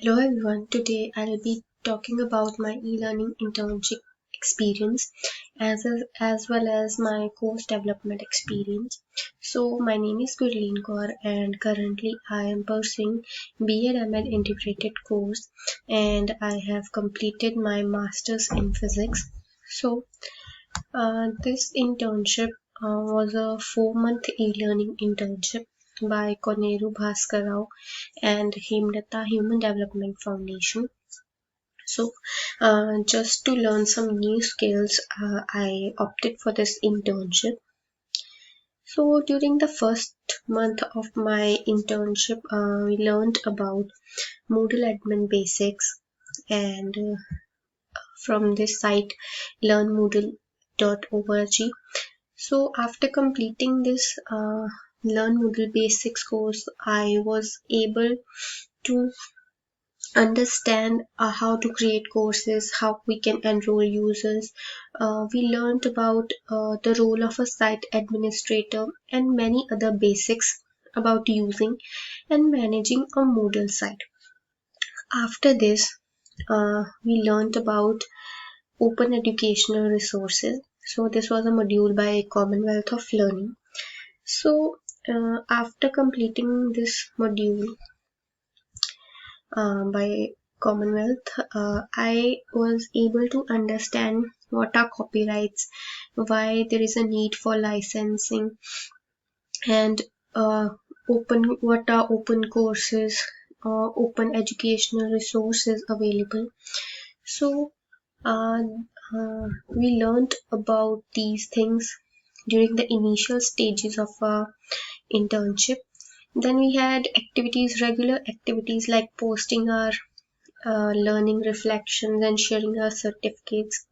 Hello everyone, today I'll be talking about my e-learning internship experience as well as my course development experience. So my name is Gurleen Kaur and currently I am pursuing B.Ed ML integrated course and I have completed my master's in physics. So this internship was a 4-month e-learning internship by Koneru Bhaskarrao and Hemlata Human Development Foundation. So, just to learn some new skills, I opted for this internship. So, during the first month of my internship, we learned about Moodle admin basics and from this site learnmoodle.org. So after completing this Learn Moodle Basics course, I was able to understand how to create courses, how we can enroll users. We learned about the role of a site administrator and many other basics about using and managing a Moodle site. After this, we learned about open educational resources. So this was a module by Commonwealth of Learning. So after completing this module by Commonwealth, I was able to understand what are copyrights, why there is a need for licensing, and what are open courses, open educational resources available. So we learned about these things during the initial stages of our internship. Then we had activities, regular activities like posting our learning reflections and sharing our certificates.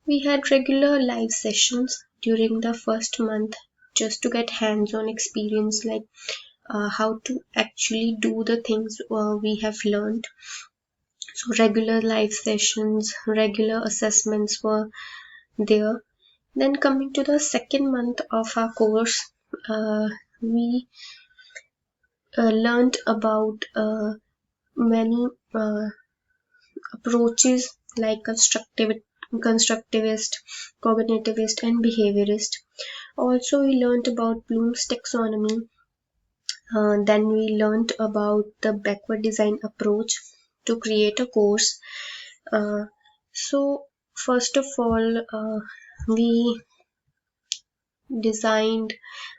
We had regular live sessions during the first month just to get hands-on experience like how to actually do the things we have learned. So regular live sessions, regular assessments were there. Then coming to the second month of our course, we learned about many approaches like constructivist, cognitivist, and behaviorist. Also, we learned about Bloom's taxonomy. Then we learned about the backward design approach to create a course. Uh, so, first of all, we designed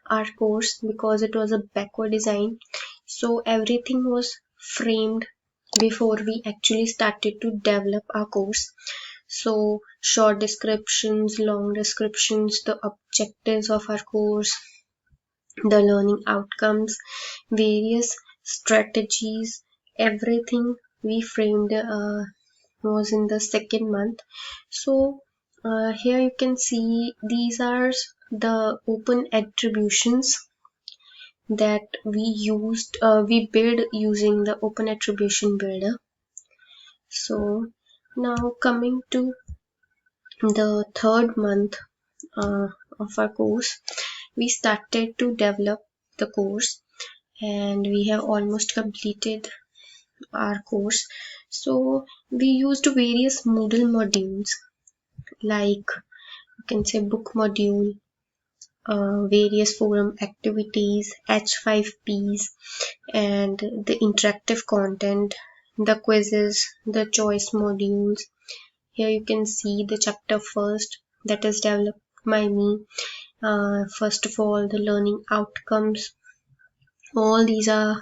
our course because it was a backward design. So, everything was framed before we actually started to develop our course. So short descriptions, long descriptions, the objectives of our course, the learning outcomes, various strategies, everything we framed was in the second month. So here you can see these are the open attributions that we build using the open attribution builder. So now coming to the third month of our course, we started to develop the course and we have almost completed our course. So we used various Moodle modules like you can say book module, various forum activities, H5Ps, and the interactive content, the quizzes, the choice modules. Here you can see the chapter first that is developed by me. First of all, the learning outcomes. All these are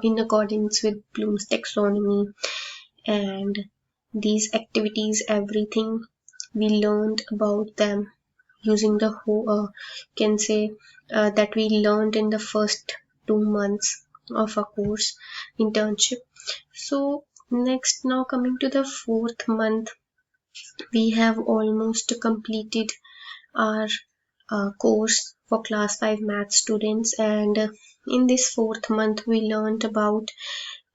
in accordance with Bloom's taxonomy, and these activities, everything we learned about them using the whole, can say that we learned in the first 2 months of a course internship. So next, now coming to the fourth month, we have almost completed our course for class 5 math students, and in this fourth month we learned about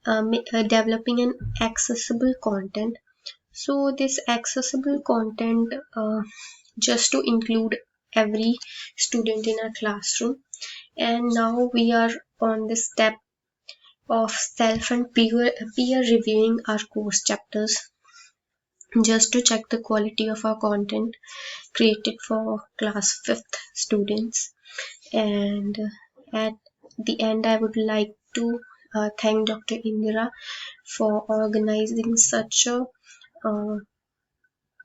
developing an accessible content. So this accessible content just to include every student in our classroom, and now we are on the step of self and peer reviewing our course chapters just to check the quality of our content created for class 5th students. And at the end, I would like to thank Dr. Indira for organizing such a uh,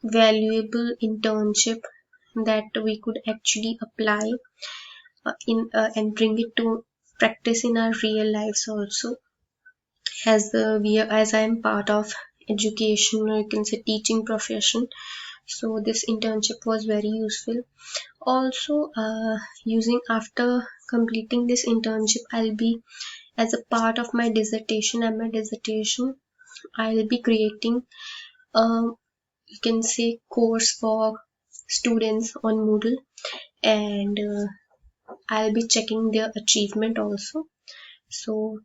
valuable internship that we could actually apply in and bring it to practice in our real lives also, as I am part of education, or you can say teaching profession. So this internship was very useful. Also, using after completing this internship, I'll be as a part of my dissertation and my dissertation, I'll be creating a, you can say, course for students on Moodle, and I'll be checking their achievement also. So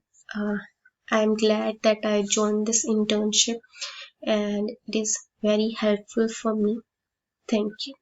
I'm glad that I joined this internship and it is very helpful for me. Thank you.